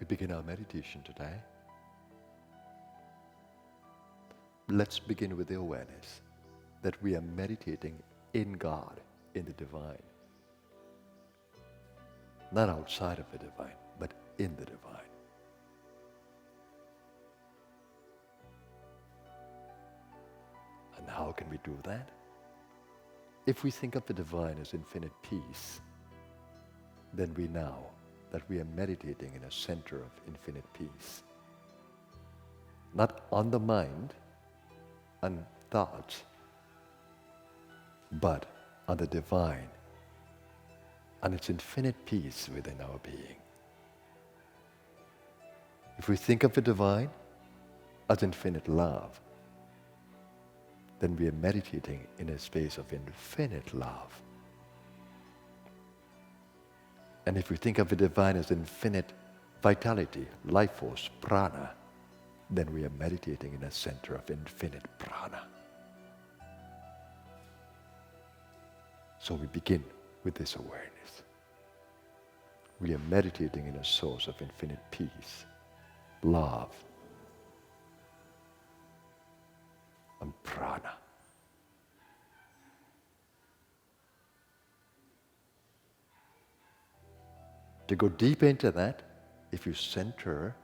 begin our meditation today. Let's begin with the awareness that we are meditating in God, in the divine. Not outside of the divine, but in the divine. And how can we do that? If we think of the divine as infinite peace, then we know that we are meditating in a center of infinite peace. Not on the mind and thoughts, but on the divine and its infinite peace within our being. If we think of the divine as infinite love, then we are meditating in a space of infinite love. And if we think of the divine as infinite vitality, life force, prana, then we are meditating in a center of infinite prana. So we begin with this awareness. We are meditating in a source of infinite peace, love, and prana. To go deeper into that, if you center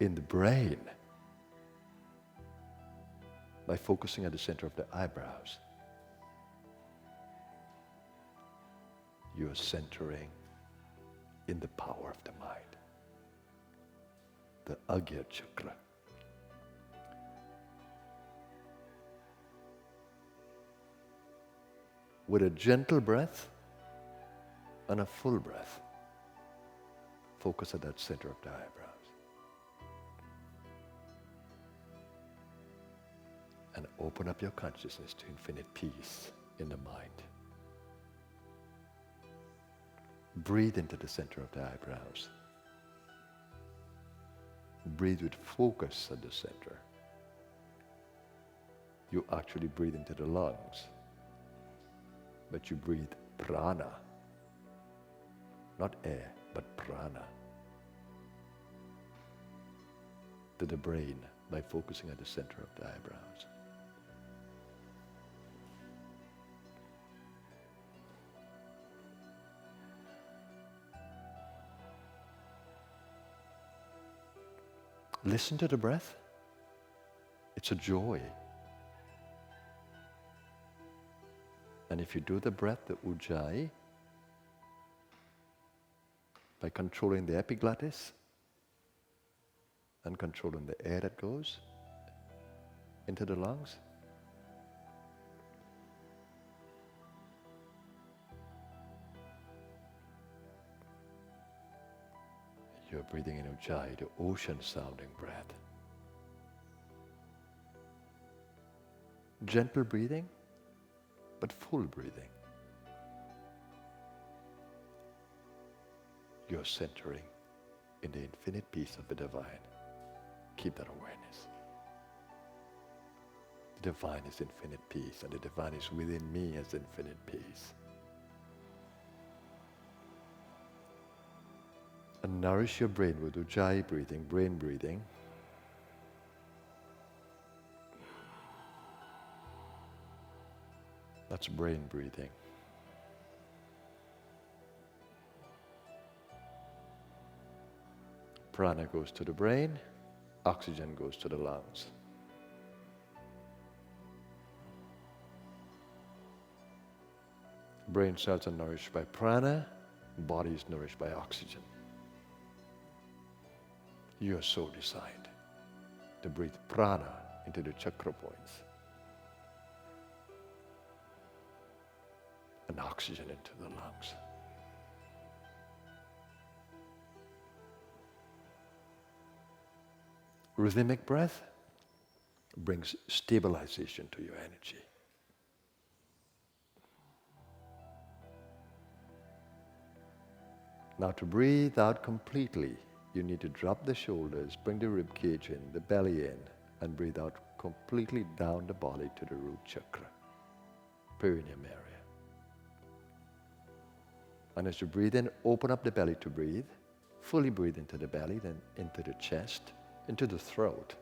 in the brain by focusing at the center of the eyebrows, you are centering in the power of the mind, the Agya chakra. With a gentle breath and a full breath, focus at that center of the eyebrows. And open up your consciousness to infinite peace in the mind. Breathe into the center of the eyebrows. Breathe with focus at the center. You actually breathe into the lungs, but you breathe prana, not air, but prana, to the brain by focusing at the center of the eyebrows. Listen to the breath. It's a joy. And if you do the breath, the ujjayi, by controlling the epiglottis and controlling the air that goes into the lungs, you're breathing in ujjayi, the ocean-sounding breath. Gentle breathing, but full breathing. You're centering in the infinite peace of the divine. Keep that awareness. The divine is infinite peace, and the divine is within me as infinite peace. And nourish your brain with ujjayi breathing, brain breathing. That's brain breathing. Prana goes to the brain, oxygen goes to the lungs. Brain cells are nourished by prana, body is nourished by oxygen. You are so designed to breathe prana into the chakra points and oxygen into the lungs. Rhythmic breath brings stabilization to your energy. Now to breathe out completely, you need to drop the shoulders, bring the rib cage in, the belly in, and breathe out completely down the body to the root chakra, perineum area. And as you breathe in, open up the belly to breathe. Fully breathe into the belly, then into the chest, into the throat,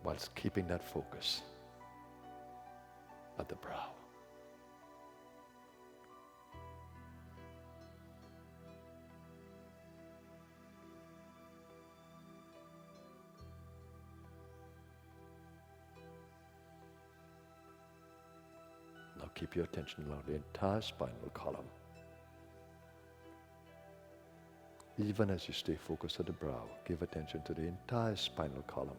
whilst keeping that focus at the brow. Now keep your attention on the entire spinal column. Even as you stay focused at the brow, give attention to the entire spinal column.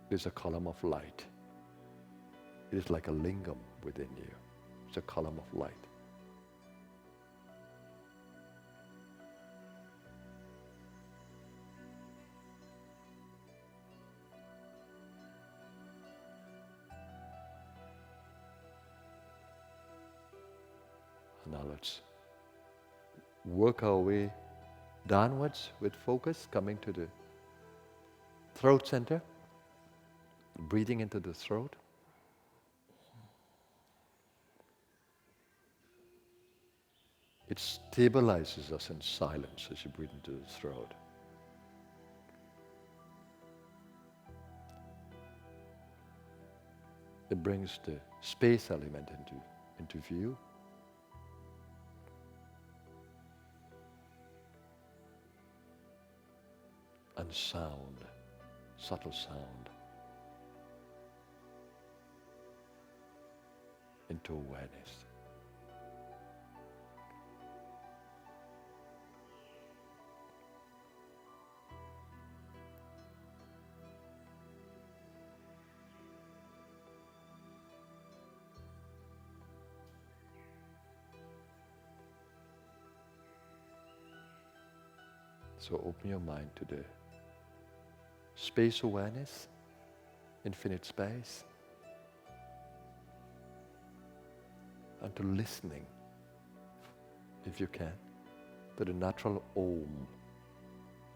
There's a column of light. It is like a lingam within you. It's a column of light. And now let's work our way downwards with focus, coming to the throat center, breathing into the throat. It stabilizes us in silence as you breathe into the throat. It brings the space element into view. And sound, subtle sound, into awareness. So open your mind to the space awareness, infinite space, and to listening, if you can, to the natural Om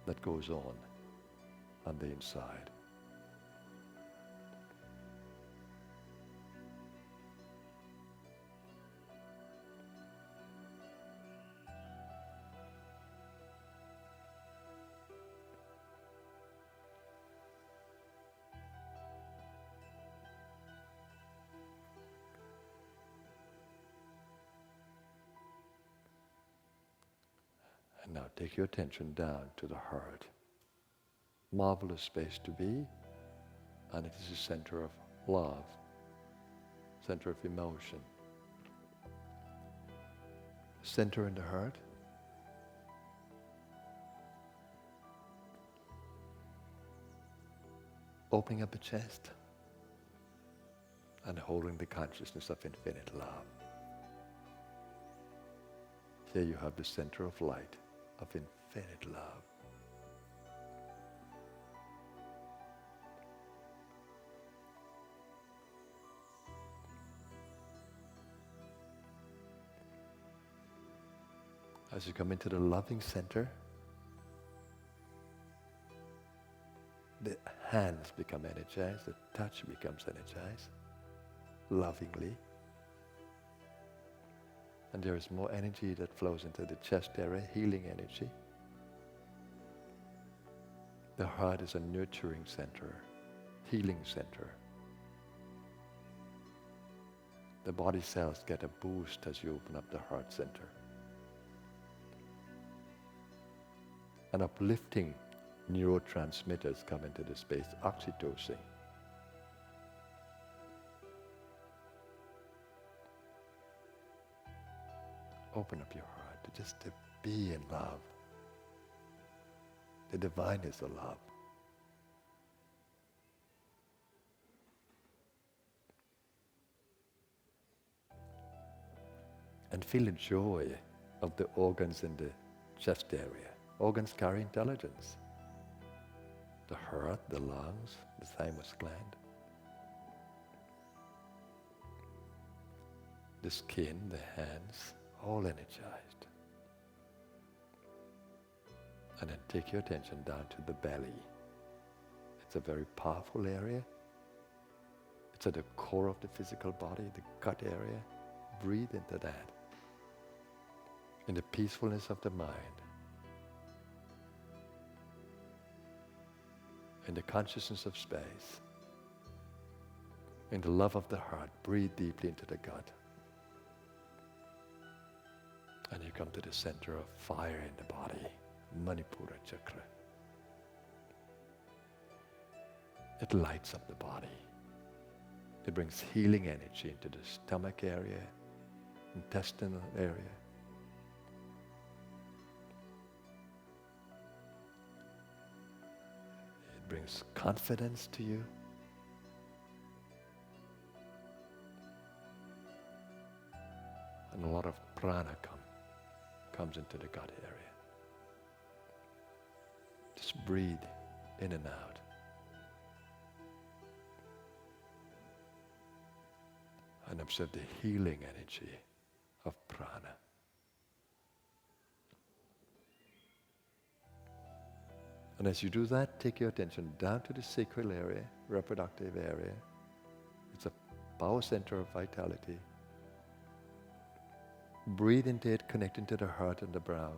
that goes on the inside. And now take your attention down to the heart. Marvelous space to be, and it is a center of love, center of emotion. Center in the heart. Opening up the chest and holding the consciousness of infinite love. Here you have the center of light, of infinite love. As you come into the loving center, the hands become energized, the touch becomes energized, lovingly. And there is more energy that flows into the chest area, healing energy. The heart is a nurturing center, healing center. The body cells get a boost as you open up the heart center. And uplifting neurotransmitters come into the space, oxytocin. Open up your heart to just to be in love. The divine is the love. And feel the joy of the organs in the chest area. Organs carry intelligence. The heart, the lungs, the thymus gland. The skin, the hands, all energized. And then take your attention down to the belly. It's a very powerful area. It's at the core of the physical body, the gut area. Breathe into that. in the peacefulness of the mind, in the consciousness of space, in the love of the heart. Breathe deeply into the gut. And you come to the center of fire in the body, Manipura chakra. It lights up the body. It brings healing energy into the stomach area, intestinal area. It brings confidence to you. And a lot of prana comes into the gut area. Just breathe in and out. And observe the healing energy of prana. And as you do that, take your attention down to the sacral area, reproductive area. It's a power center of vitality. Breathe into it, connecting to the heart and the brow.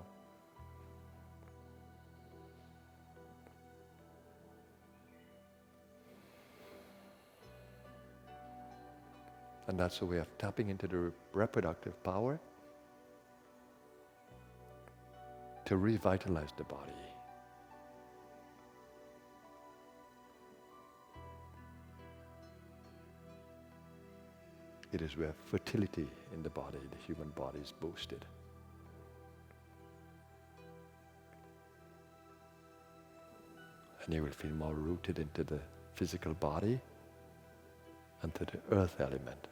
And that's a way of tapping into the reproductive power to revitalize the body. It is where fertility in the body, the human body, is boosted. And you will feel more rooted into the physical body and to the earth element.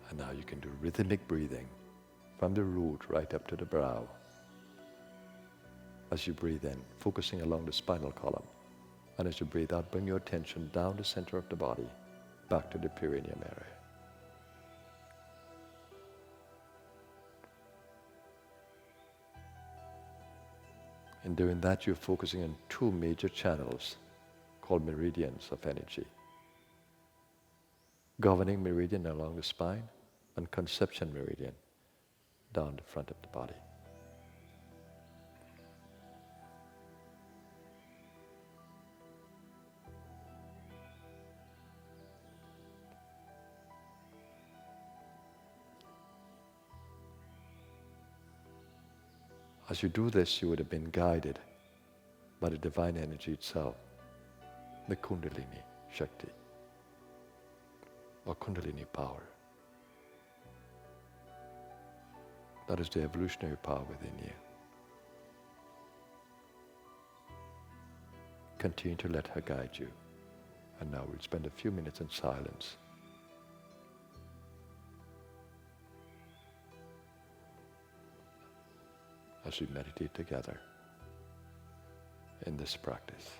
And now you can do rhythmic breathing from the root right up to the brow. As you breathe in, focusing along the spinal column. And as you breathe out, bring your attention down the center of the body, back to the perineum area. In doing that, you're focusing on two major channels called meridians of energy. Governing meridian along the spine and conception meridian down the front of the body. As you do this, you would have been guided by the divine energy itself, the Kundalini Shakti, or Kundalini power. That is the evolutionary power within you. Continue to let her guide you. And now we'll spend a few minutes in silence. As we meditate together in this practice.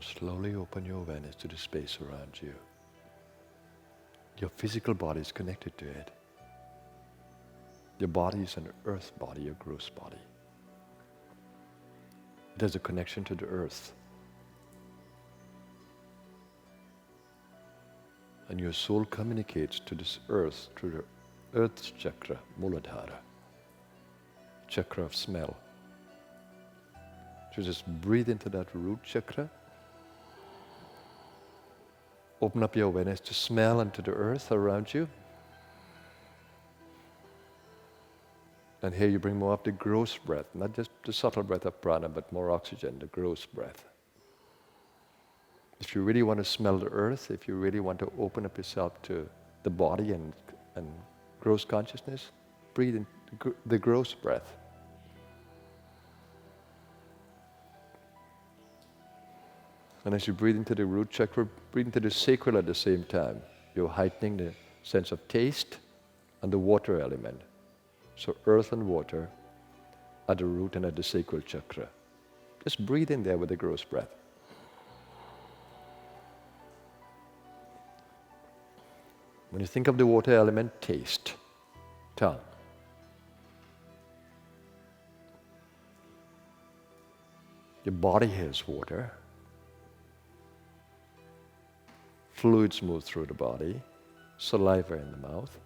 slowly open your awareness to the space around you. Your physical body is connected to it. Your body is an earth body, your gross body. It has a connection to the earth. And your soul communicates to this earth through the earth's chakra, Muladhara, chakra of smell. So just breathe into that root chakra. Open up your awareness to smell and to the earth around you. And here you bring more of the gross breath, not just the subtle breath of prana, but more oxygen, the gross breath. If you really want to smell the earth, if you really want to open up yourself to the body and gross consciousness, breathe in the gross breath. And as you breathe into the root chakra, breathe into the sacral at the same time. You're heightening the sense of taste and the water element. So earth and water at the root and at the sacral chakra. Just breathe in there with a gross breath. When you think of the water element, taste, tongue. Your body has water. Fluids move through the body, saliva in the mouth.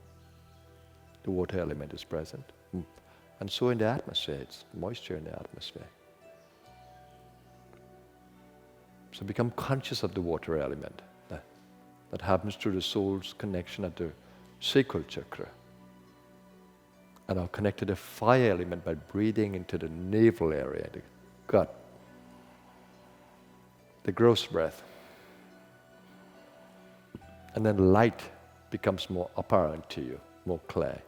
The water element is present. And so in the atmosphere, it's moisture in the atmosphere. So become conscious of the water element. That happens through the soul's connection at the sacral chakra. And I'll connect to the fire element by breathing into the navel area, the gut. The gross breath. And then light becomes more apparent to you, more clear.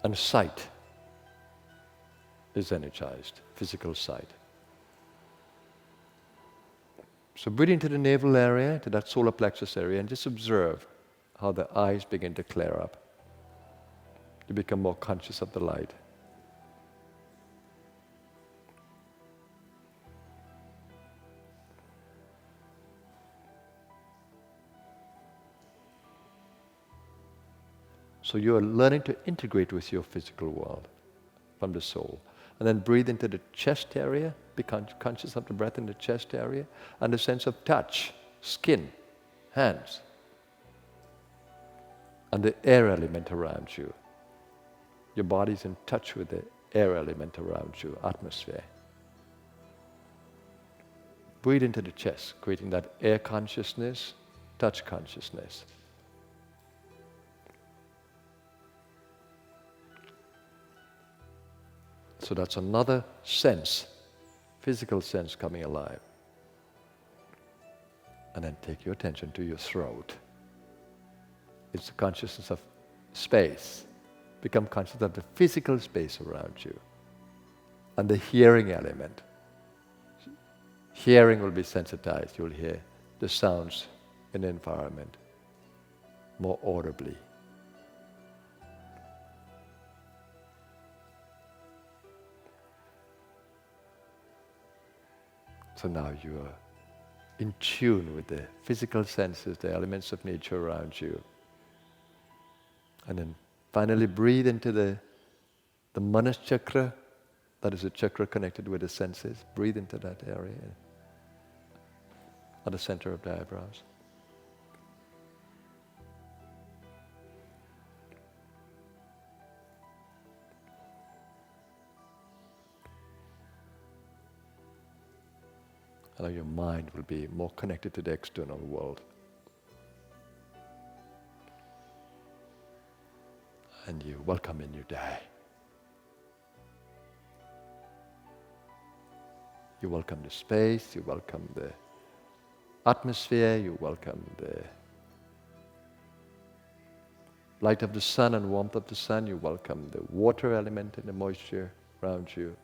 And sight is energized, physical sight. So breathe into the navel area, to that solar plexus area, and just observe how the eyes begin to clear up. You become more conscious of the light. So you are learning to integrate with your physical world from the soul. And then breathe into the chest area, be conscious of the breath in the chest area, and the sense of touch, skin, hands, and the air element around you. Your body is in touch with the air element around you, atmosphere. Breathe into the chest, creating that air consciousness, touch consciousness. So that's another sense, physical sense coming alive. And then take your attention to your throat. It's the consciousness of space. Become conscious of the physical space around you. And the hearing element. Hearing will be sensitized. You'll hear the sounds in the environment more audibly. So now you are in tune with the physical senses, the elements of nature around you. And then finally breathe into the Manas chakra, that is a chakra connected with the senses. Breathe into that area at the center of the eyebrows. And your mind will be more connected to the external world. And you welcome a new day. You welcome the space, you welcome the atmosphere, you welcome the light of the sun and warmth of the sun, you welcome the water element and the moisture around you,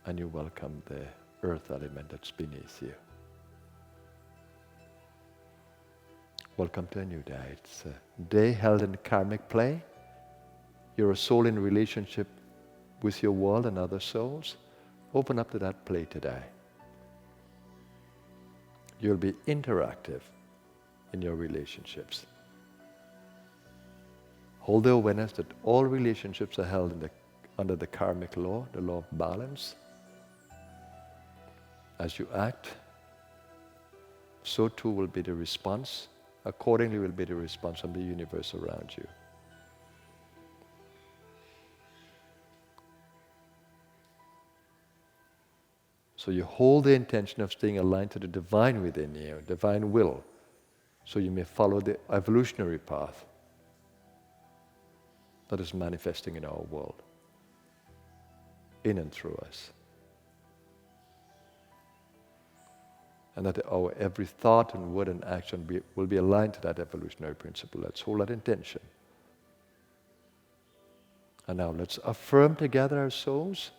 and you welcome the earth element that's beneath you. Welcome to a new day. It's a day held in karmic play. You're a soul in relationship with your world and other souls, Open up to that play today. You'll be interactive in your relationships. Hold the awareness that all relationships are held under the karmic law, the law of balance. As you act, so too will be the response. Accordingly will be the response from the universe around you. So you hold the intention of staying aligned to the divine within you, divine will, so you may follow the evolutionary path that is manifesting in our world, in and through us. And that our every thought and word and action will be aligned to that evolutionary principle. Let's hold that intention. And now let's affirm together our souls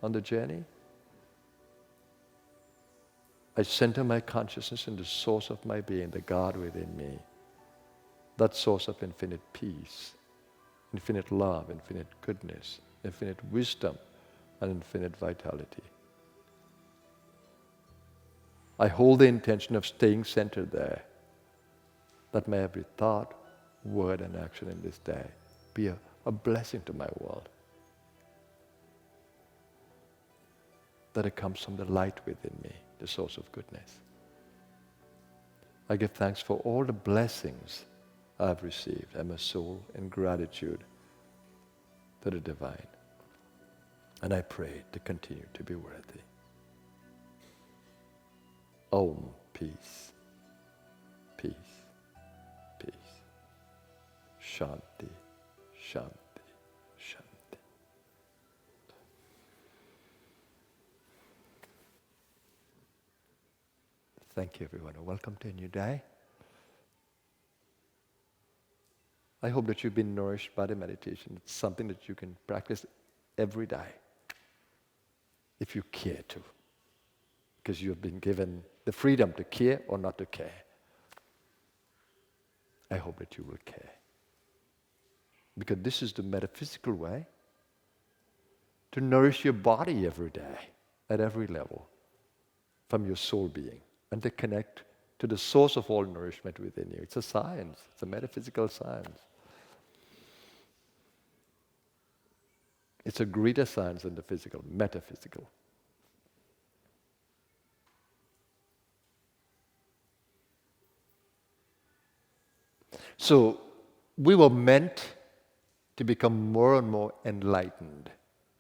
on the journey. I center my consciousness in the source of my being, the God within me. That source of infinite peace, infinite love, infinite goodness, infinite wisdom, and infinite vitality. I hold the intention of staying centered there, that my every thought, word, and action in this day be a blessing to my world. That it comes from the light within me, the source of goodness. I give thanks for all the blessings I've received and my soul in gratitude to the divine. And I pray to continue to be worthy. Om, peace, peace, peace. Shanti, shanti, shanti. Thank you, everyone. Welcome to a new day. I hope that you've been nourished by the meditation. It's something that you can practice every day, if you care to, because you have been given the freedom to care or not to care. I hope that you will care, because this is the metaphysical way to nourish your body every day, at every level, from your soul being, and to connect to the source of all nourishment within you. It's a science. It's a metaphysical science. It's a greater science than the physical, metaphysical. So we were meant to become more and more enlightened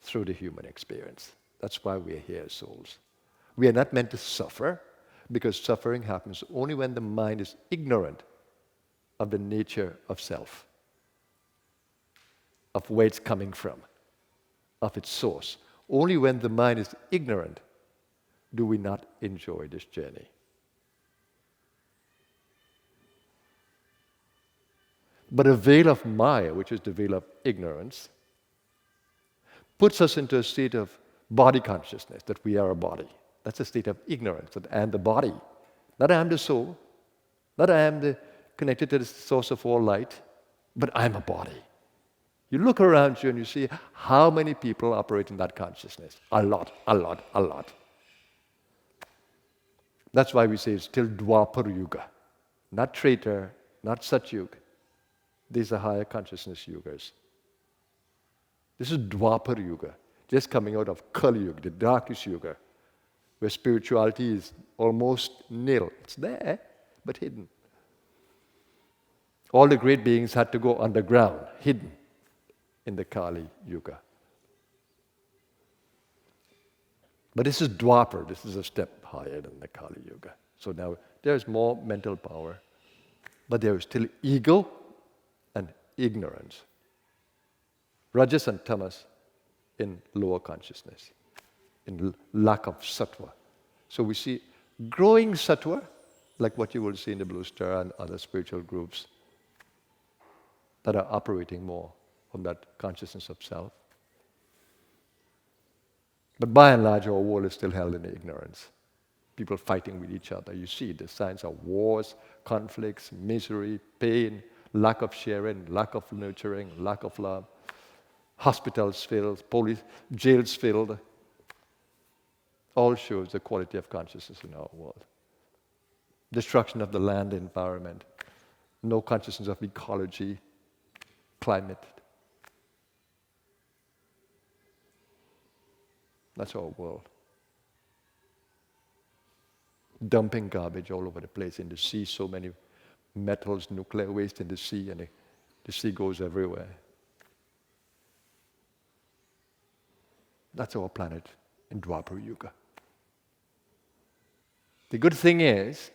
through the human experience. That's why we are here as souls. We are not meant to suffer, because suffering happens only when the mind is ignorant of the nature of self, of where it's coming from, of its source. Only when the mind is ignorant do we not enjoy this journey. But a veil of Maya, which is the veil of ignorance, puts us into a state of body consciousness, that we are a body. That's a state of ignorance, that I am the body. Not I am the soul, not I am connected to the source of all light, but I'm a body. You look around you and you see how many people operate in that consciousness. A lot, a lot, a lot. That's why we say it's still Dwapar Yuga. Not Treta, not Satyug. These are higher consciousness yugas. This is Dwapar Yuga, just coming out of Kali Yuga, the darkest yuga, where spirituality is almost nil. It's there, but hidden. All the great beings had to go underground, hidden in the Kali Yuga. But this is Dwapar, this is a step higher than the Kali Yuga. So now there is more mental power, but there is still ego and ignorance. Rajas and tamas in lower consciousness, in lack of sattva. So we see growing sattva, like what you will see in the Blue Star and other spiritual groups that are operating more from that consciousness of self. But by and large, our world is still held in ignorance. People fighting with each other. You see the signs of wars, conflicts, misery, pain, lack of sharing, lack of nurturing, lack of love. Hospitals filled, police, jails filled. all shows the quality of consciousness in our world. Destruction of the land environment, no consciousness of ecology, climate. That's our world. Dumping garbage all over the place in the sea, so many metals, nuclear waste in the sea, and the sea goes everywhere. That's our planet in Dwapara Yuga. The good thing is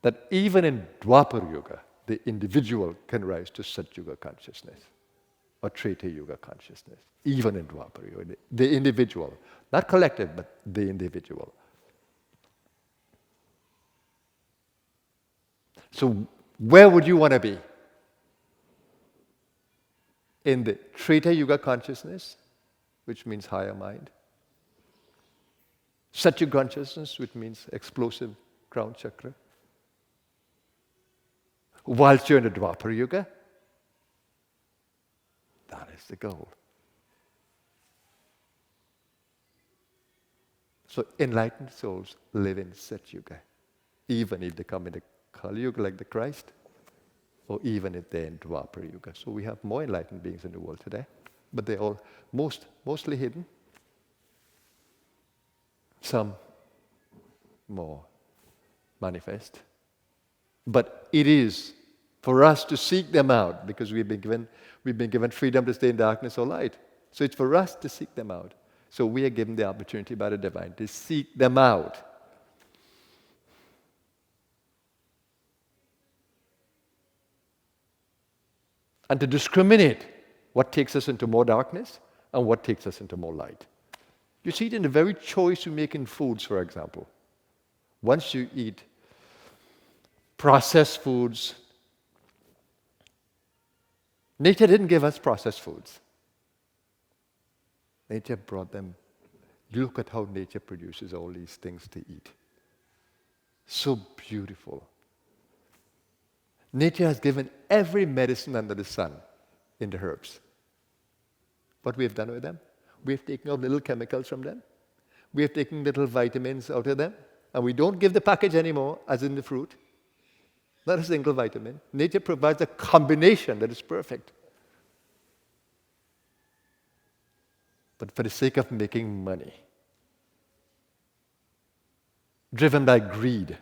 that even in Dwapara Yuga, the individual can rise to Satyuga consciousness or Treta Yuga consciousness, even in Dwapara Yuga. The individual, not collective, but the individual. So where would you want to be? In the Treta Yuga consciousness, which means higher mind. Satyuga consciousness, which means explosive crown chakra. Whilst you're in the Dwapara Yuga, that is the goal. So enlightened souls live in Satyuga, even if they come in the Kali Yuga like the Christ, or even if they're in Dwapara Yuga. So we have more enlightened beings in the world today, but they're all mostly hidden. Some more manifest. But it is for us to seek them out, because we've been given freedom to stay in darkness or light. So it's for us to seek them out. So we are given the opportunity by the divine to seek them out. And to discriminate what takes us into more darkness and what takes us into more light. You see it in the very choice you make in foods, for example. Once you eat processed foods, nature didn't give us processed foods. Nature brought them. Look at how nature produces all these things to eat. So beautiful. Nature has given every medicine under the sun in the herbs. What we have done with them? We have taken out little chemicals from them. We have taken little vitamins out of them. And we don't give the package anymore, as in the fruit. Not a single vitamin. Nature provides a combination that is perfect. But for the sake of making money, driven by greed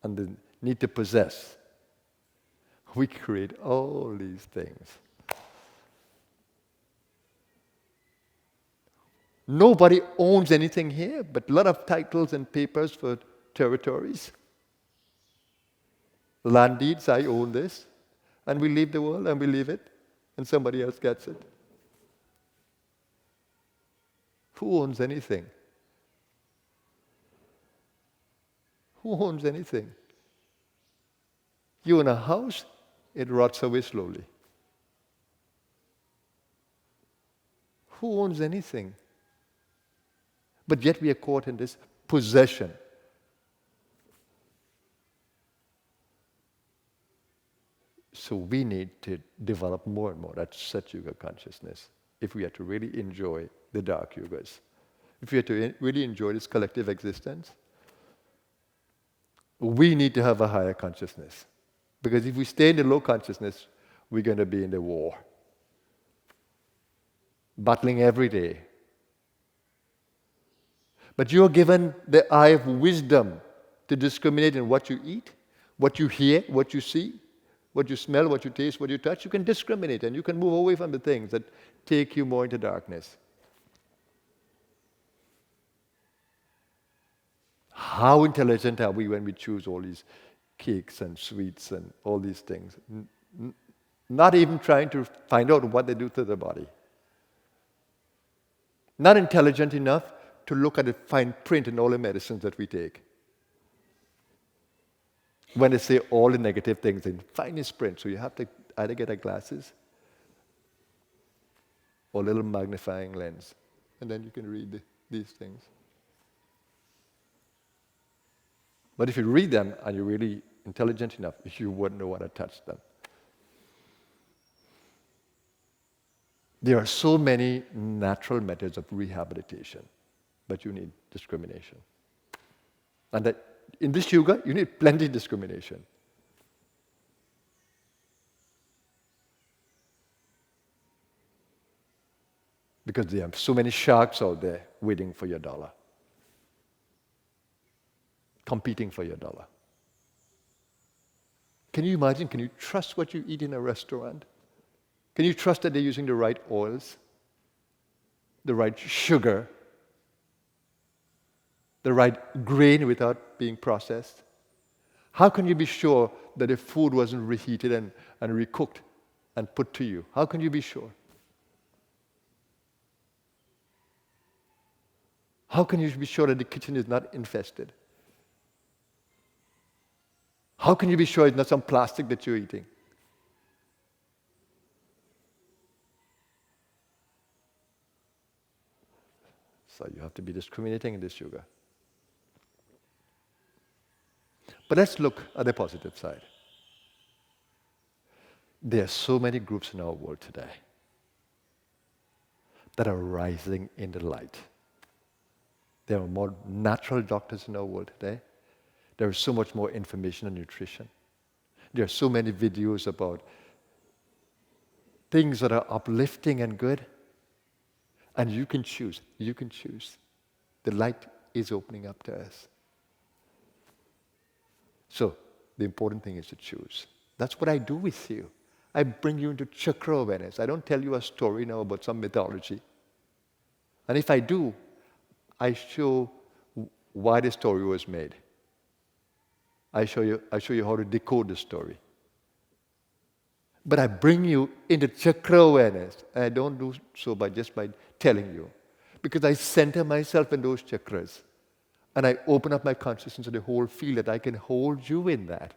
and the need to possess, we create all these things. Nobody owns anything here, but a lot of titles and papers for territories. Land deeds, I own this, and we leave the world and we leave it, and somebody else gets it. Who owns anything? Who owns anything? You own a house, it rots away slowly. Who owns anything? But yet we are caught in this possession. So we need to develop more and more that Satyuga consciousness if we are to really enjoy the dark yugas. If we are to really enjoy this collective existence, we need to have a higher consciousness. Because if we stay in the low consciousness, we're going to be in the war. Battling every day. But you're given the eye of wisdom to discriminate in what you eat, what you hear, what you see, what you smell, what you taste, what you touch. You can discriminate and you can move away from the things that take you more into darkness. How intelligent are we when we choose all these cakes and sweets and all these things? Not even trying to find out what they do to the body. Not intelligent enough to look at the fine print in all the medicines that we take. When they say all the negative things in finest print, so you have to either get a glasses or a little magnifying lens, and then you can read these things. But if you read them and you're really intelligent enough, you wouldn't know how to touch them. There are so many natural methods of rehabilitation, but you need discrimination. And that in this yoga, you need plenty of discrimination. Because there are so many sharks out there waiting for your dollar, competing for your dollar. Can you imagine? Can you trust what you eat in a restaurant? Can you trust that they're using the right oils, the right sugar, the right grain without being processed? How can you be sure that the food wasn't reheated and recooked and put to you? How can you be sure? How can you be sure that the kitchen is not infested? How can you be sure it's not some plastic that you're eating? So you have to be discriminating in this yoga. But let's look at the positive side. There are so many groups in our world today that are rising in the light. There are more natural doctors in our world today. There is so much more information on nutrition. There are so many videos about things that are uplifting and good. And you can choose. You can choose. The light is opening up to us. So, the important thing is to choose. That's what I do with you. I bring you into chakra awareness. I don't tell you a story now about some mythology. And if I do, I show why the story was made. I show you how to decode the story. But I bring you into chakra awareness. And I don't do so by telling you. Because I center myself in those chakras. And I open up my consciousness to the whole field that I can hold you in that.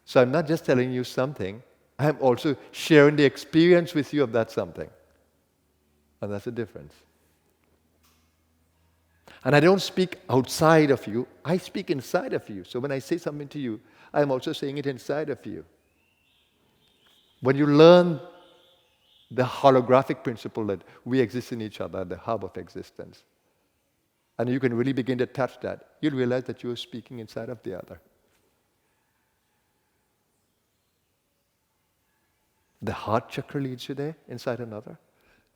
So I'm not just telling you something, I'm also sharing the experience with you of that something. And that's the difference. And I don't speak outside of you, I speak inside of you. So when I say something to you, I'm also saying it inside of you. When you learn the holographic principle that we exist in each other, the hub of existence, and you can really begin to touch that, you'll realize that you're speaking inside of the other. The heart chakra leads you there, inside another,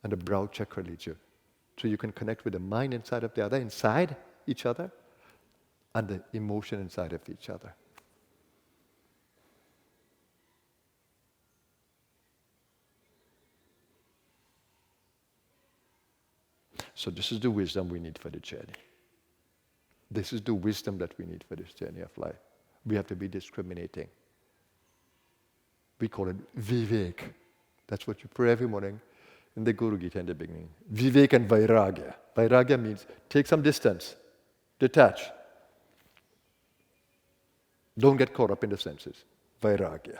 and the brow chakra leads you. So you can connect with the mind inside of the other, inside each other, and the emotion inside of each other. So this is the wisdom we need for the journey. This is the wisdom that we need for this journey of life. We have to be discriminating. We call it vivek. That's what you pray every morning in the Guru Gita in the beginning. Vivek and vairagya. Vairagya means take some distance, detach. Don't get caught up in the senses. Vairagya.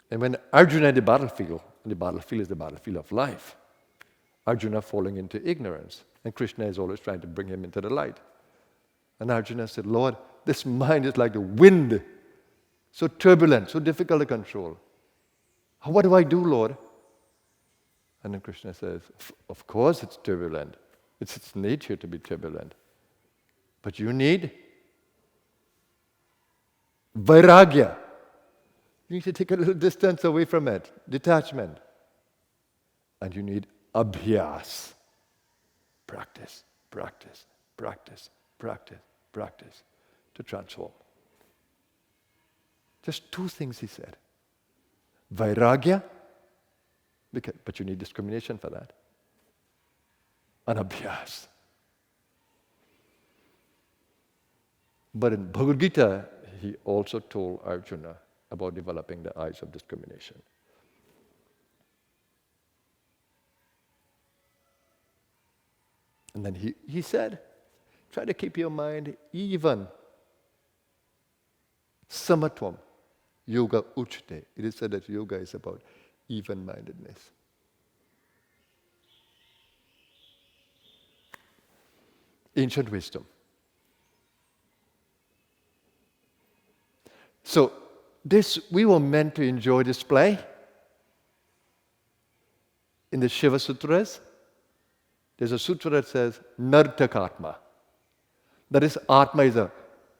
And when Arjuna in the battlefield, and the battlefield is the battlefield of life, Arjuna falling into ignorance, and Krishna is always trying to bring him into the light. And Arjuna said, Lord, this mind is like the wind, so turbulent, so difficult to control. What do I do, Lord? And then Krishna says, of course it's turbulent. It's its nature to be turbulent. But you need vairagya. You need to take a little distance away from it, detachment. And you need abhyas. Practice, practice, practice, practice, practice to transform. Just two things he said. Vairagya, but you need discrimination for that. And abhyas. But in Bhagavad Gita, he also told Arjuna about developing the eyes of discrimination. And then he said, try to keep your mind even. Samatvam, yoga uchte. It is said that yoga is about even-mindedness. Ancient wisdom. So, we were meant to enjoy this play. In the Shiva Sutras, there's a sutra that says, Nartakatma. That is, Atma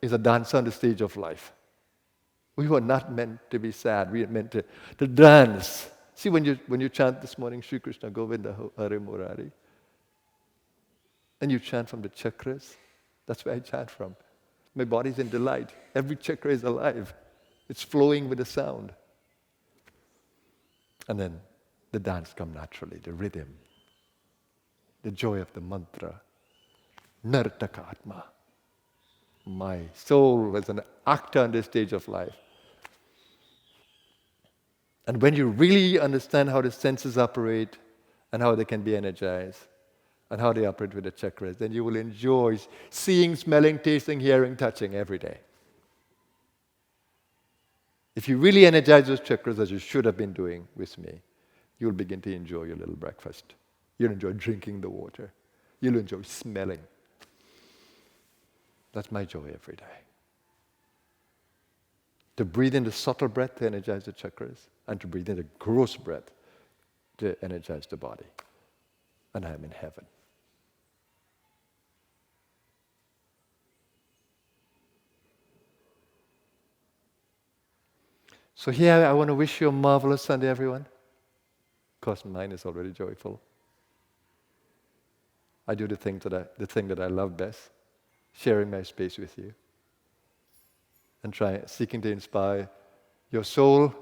is a dancer on the stage of life. We were not meant to be sad. We were meant to dance. See, when you chant this morning, Shri Krishna Govinda Hare Murari, and you chant from the chakras, that's where I chant from. My body's in delight. Every chakra is alive. It's flowing with the sound. And then the dance comes naturally, the rhythm, the joy of the mantra. Nartakatma. My soul is an actor on this stage of life. And when you really understand how the senses operate and how they can be energized and how they operate with the chakras, then you will enjoy seeing, smelling, tasting, hearing, touching every day. If you really energize those chakras as you should have been doing with me, you'll begin to enjoy your little breakfast. You'll enjoy drinking the water. You'll enjoy smelling. That's my joy every day. To breathe in the subtle breath to energize the chakras, and to breathe in the gross breath to energize the body. And I'm in heaven. So here I want to wish you a marvelous Sunday, everyone. Of course, mine is already joyful. I do the thing that I love best, sharing my space with you, and seeking to inspire your soul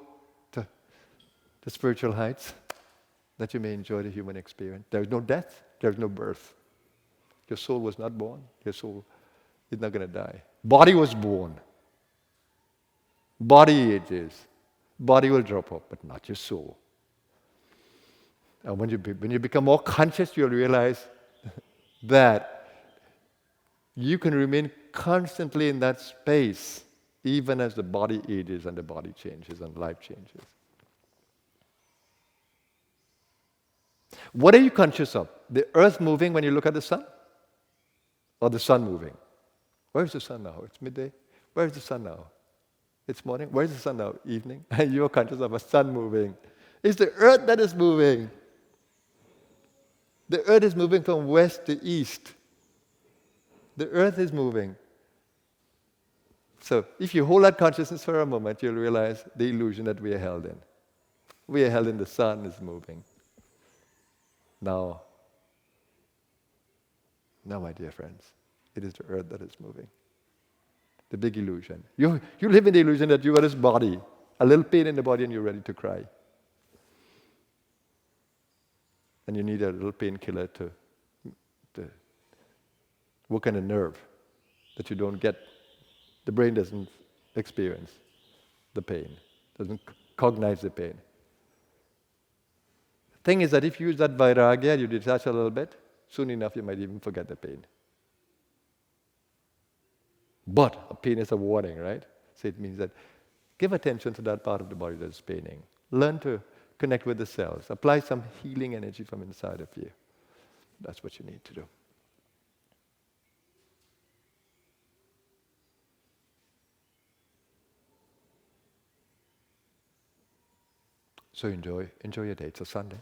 to the spiritual heights, that you may enjoy the human experience. There is no death, there is no birth. Your soul was not born, your soul is not going to die. Body was born. Body ages. Body will drop off, but not your soul. And when you become more conscious, you'll realize that you can remain constantly in that space, even as the body ages and the body changes and life changes. What are you conscious of? The earth moving when you look at the sun? Or the sun moving? Where is the sun now? It's midday. Where is the sun now? It's morning. Where is the sun now? Evening. And you are conscious of a sun moving. It's the earth that is moving. The earth is moving from west to east. The earth is moving. So if you hold that consciousness for a moment, you'll realize the illusion that we are held in. We are held in the sun is moving. Now, my dear friends, it is the earth that is moving. The big illusion. You live in the illusion that you are this body, a little pain in the body and you're ready to cry. And you need a little painkiller to work on a nerve that you don't get. The brain doesn't experience the pain, doesn't cognize the pain. The thing is that if you use that vairagya, you detach a little bit, soon enough you might even forget the pain. But a pain is a warning, right? So it means that give attention to that part of the body that is paining. Learn to connect with the cells. Apply some healing energy from inside of you. That's what you need to do. So enjoy your day. It's a Sunday.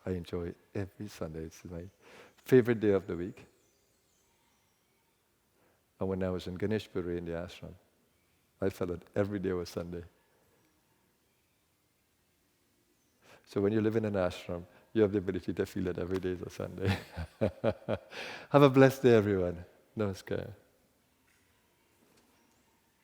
I enjoy every Sunday. It's my favorite day of the week. And when I was in Ganeshpuri in the ashram, I felt that every day was Sunday. So when you live in an ashram, you have the ability to feel that every day is a Sunday. Have a blessed day, everyone. Namaskar.